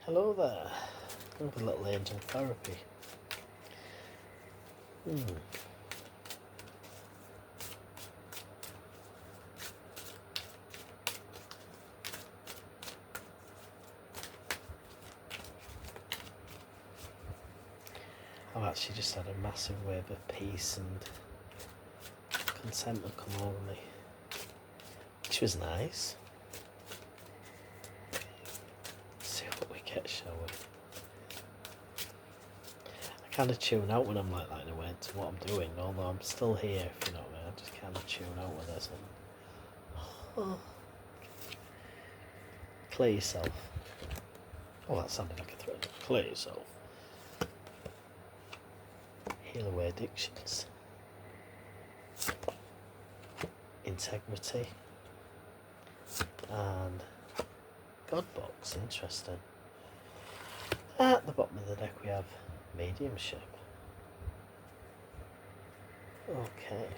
Hello there. Have a little angel therapy. I've actually just had a massive wave of peace and contentment come over me, which was nice. Let's see what we get, shall we? I kind of tune out when I'm like that in a way to what I'm doing, although I'm still here, if you know what I mean. I just kind of tune out with this. Oh. Clear yourself. Oh, that sounded like a threat. Clear yourself. Heal away addictions. Integrity. And God box, interesting. At the bottom of the deck we have mediumship. Okay.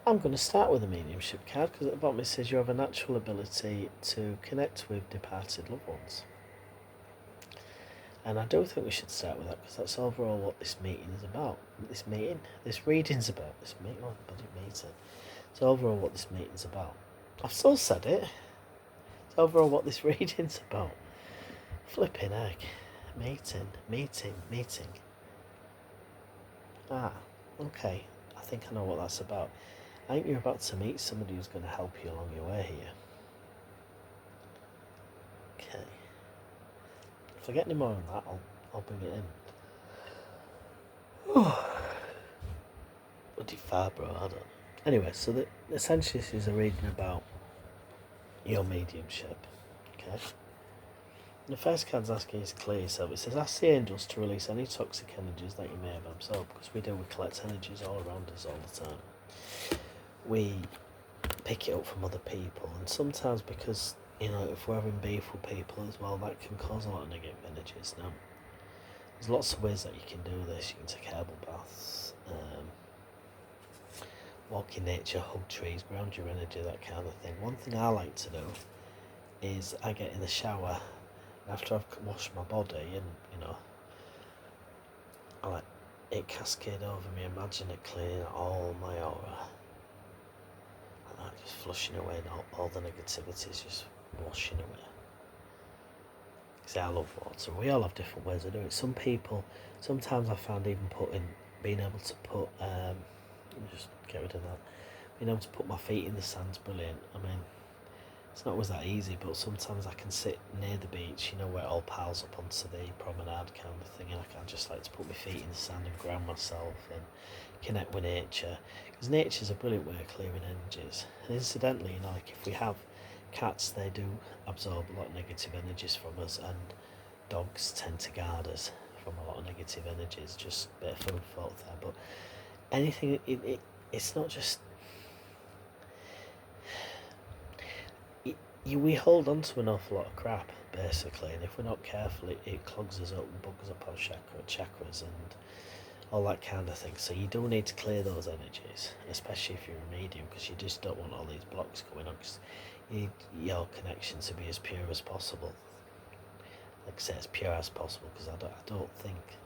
I'm going to start with a mediumship card because at the bottom it says you have a natural ability to connect with departed loved ones. And I don't think we should start with that because that's overall what this meeting is about. This reading's about. It's overall what this meeting's about. I've still said it. It's overall what this reading's about. Flipping heck. Meeting. Ah, okay. I think I know what that's about. I think you're about to meet somebody who's going to help you along your way here. Okay. If I get any more on that, I'll bring it in. Bloody far, bro, I don't know. Anyway, so essentially this is a reading about your mediumship. Okay. And the first card's asking you to clear yourself. It says, ask the angels to release any toxic energies that you may have absorbed, because we collect energies all around us all the time. We pick it up from other people, and sometimes because, if we're having beef with people as well, that can cause a lot of negative energies. Now, there's lots of ways that you can do this. You can take herbal baths, walk in nature, hug trees, ground your energy, that kind of thing. One thing I like to do is I get in the shower after I've washed my body, and I let it cascade over me. Imagine it cleaning all my aura, and just flushing away, and all the negativities just washing away. See, I love water. We all have different ways of doing it. Some people, sometimes I found even being able to put, just get rid of that, being able to put my feet in the sand's brilliant. I mean, it's not always that easy, but sometimes I can sit near the beach, where it all piles up onto the promenade kind of thing, and I can just like to put my feet in the sand and ground myself and connect with nature, because nature's a brilliant way of clearing energies. And incidentally, like if we have cats, they do absorb a lot of negative energies from us, and dogs tend to guard us from a lot of negative energies. Just a bit of food for thought there. But anything, it's not just... we hold on to an awful lot of crap, basically, and if we're not careful, it clogs us up and bugs up our chakras and all that kind of thing. So you do need to clear those energies, especially if you're a medium, because you just don't want all these blocks going on, because you need your connection to be as pure as possible. Like I say, as pure as possible, because I don't think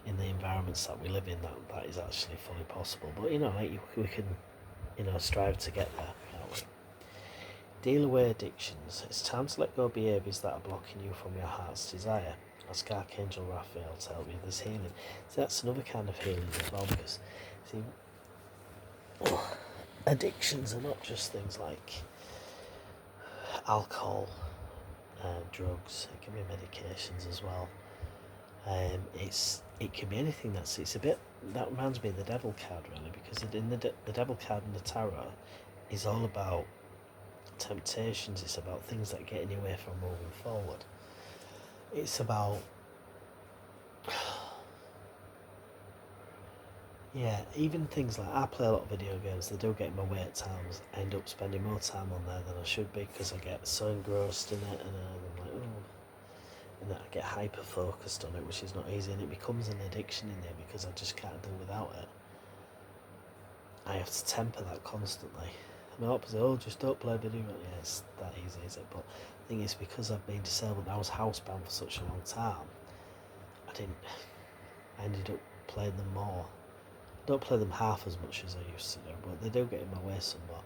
in the environments that we live in that is actually fully possible. But we can strive to get there, can't we? Deal away addictions. It's time to let go of behaviours that are blocking you from your heart's desire. Ask Archangel Raphael to help you with this healing. So that's another kind of healing as well, because addictions are not just things like alcohol, drugs. It can be medications as well. It can be anything. That reminds me of the Devil card, really, because the Devil card in the tarot is all about temptations. It's about things that are getting you away from moving forward. It's about even things like, I play a lot of video games. They do get in my way at times. I end up spending more time on there than I should be, because I get so engrossed in it, and I'm like, and then I get hyper focused on it, which is not easy, and it becomes an addiction in there because I just can't do without it. I have to temper that constantly. My opposite, oh, just don't play video. Yeah, it's that easy, is it? But the thing is, because I've been disabled and I was housebound for such a long time, I ended up playing them more. I don't play them half as much as I used to do, but they do get in my way somewhat.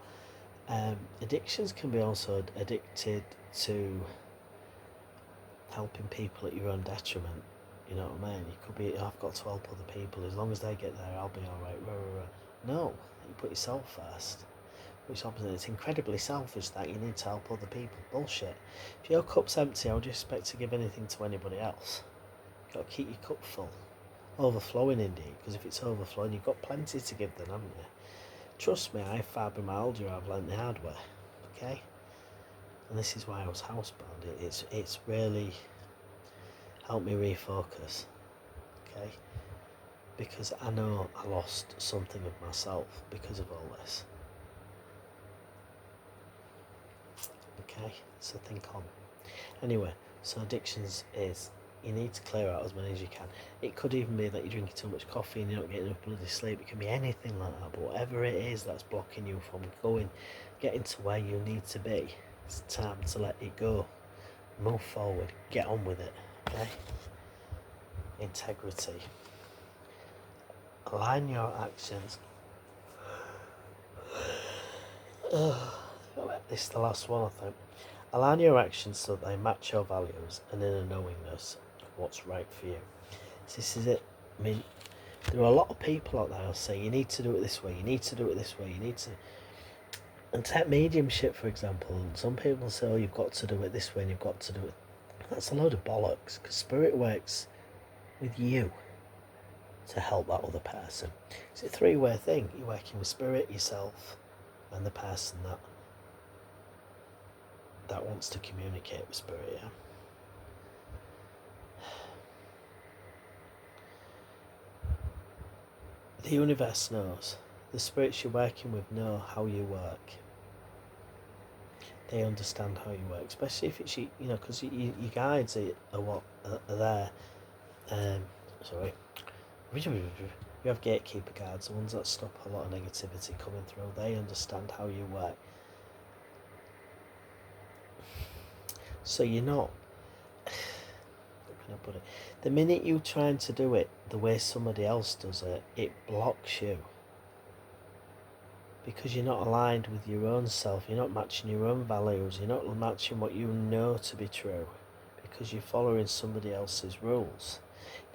Addictions can be also addicted to helping people at your own detriment. You know what I mean? You could be, I've got to help other people. As long as they get there, I'll be alright. No, you put yourself first. Which opposite, it's incredibly selfish that you need to help other people. Bullshit. If your cup's empty, how would you expect to give anything to anybody else? You've got to keep your cup full. Overflowing indeed, because if it's overflowing, you've got plenty to give then, haven't you? Trust me, I have fibromyalgia, I've learned the hard way. Okay? And this is why I was housebound. It's really helped me refocus. Okay? Because I know I lost something of myself because of all this. Okay, so think on. Anyway, so addictions is you need to clear out as many as you can. It could even be that you're drinking too much coffee and you're not getting enough bloody sleep. It can be anything like that, but whatever it is that's blocking you from getting to where you need to be, it's time to let it go. Move forward, get on with it, okay? Integrity. Align your actions. This is the last one, I think. Align your actions so that they match your values and inner knowingness of what's right for you. So this is it. I mean, there are a lot of people out there who say you need to do it this way, you need to do it this way, you need to. And take mediumship, for example. And some people say, oh, you've got to do it this way and you've got to do it. That's a load of bollocks, because spirit works with you to help that other person. It's a three-way thing. You're working with spirit, yourself, and the person that wants to communicate with spirit, yeah? The universe knows. The spirits you're working with know how you work. They understand how you work, especially if it's you know, because your guides are there. Sorry. You have gatekeeper guards, the ones that stop a lot of negativity coming through. They understand how you work. So you're not, how can I put it? The minute you're trying to do it the way somebody else does it, it blocks you. Because you're not aligned with your own self, you're not matching your own values, you're not matching what you know to be true. Because you're following somebody else's rules.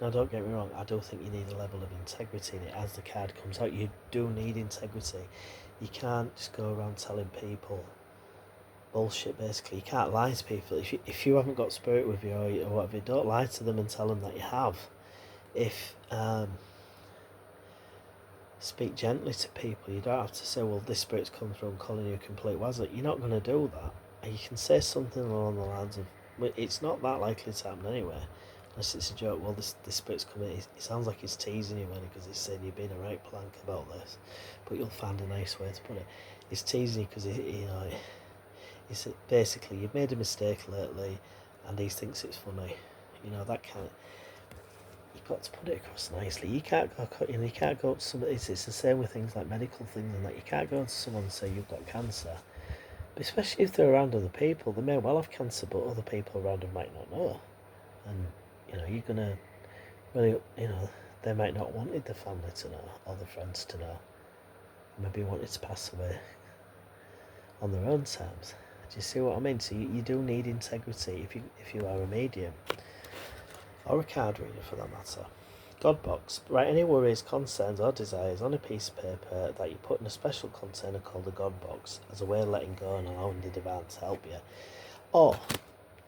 Now, don't get me wrong, I do think you need a level of integrity in it. As the card comes out, you do need integrity. You can't just go around telling people bullshit, basically. You can't lie to people. If you haven't got spirit with you or whatever, don't lie to them and tell them that you have. Speak gently to people. You don't have to say, well, this spirit's come through and calling you a complete wazzle. You're not going to do that. And you can say something along the lines of, well, it's not that likely to happen anyway. Unless it's a joke. Well, this spirit's coming. It sounds like he's teasing you, because he's saying you've been a right plank about this. But you'll find a nice way to put it. He's teasing you because he's basically, you've made a mistake lately, and he thinks it's funny. You know, that kind of. You've got to put it across nicely. You can't go to somebody. It's the same with things like medical things and that. You can't go to someone and say you've got cancer. But especially if they're around other people, they may well have cancer, but other people around them might not know. And you're gonna really, they might not wanted the family to know or the friends to know. Maybe wanted to pass away on their own terms. Do you see what I mean? So you do need integrity if you are a medium. Or a card reader for that matter. God box. Write any worries, concerns or desires on a piece of paper that you put in a special container called a God box as a way of letting go and allowing the divine to help you. Or,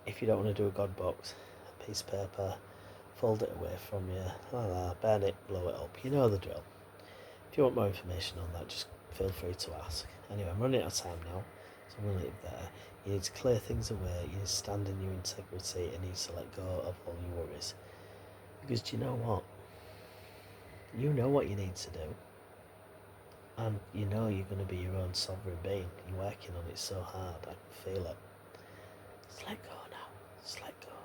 if you don't want to do a God box, a piece of paper, fold it away from you, burn it, blow it up. You know the drill. If you want more information on that, just feel free to ask. Anyway, I'm running out of time now, so I'm going to leave it there. You need to clear things away, you need to stand in your integrity, and you need to let go of all your worries. Because do you know what? You know what you need to do. And you know you're going to be your own sovereign being. You're working on it so hard, I can feel it. Just let go now. Just let go.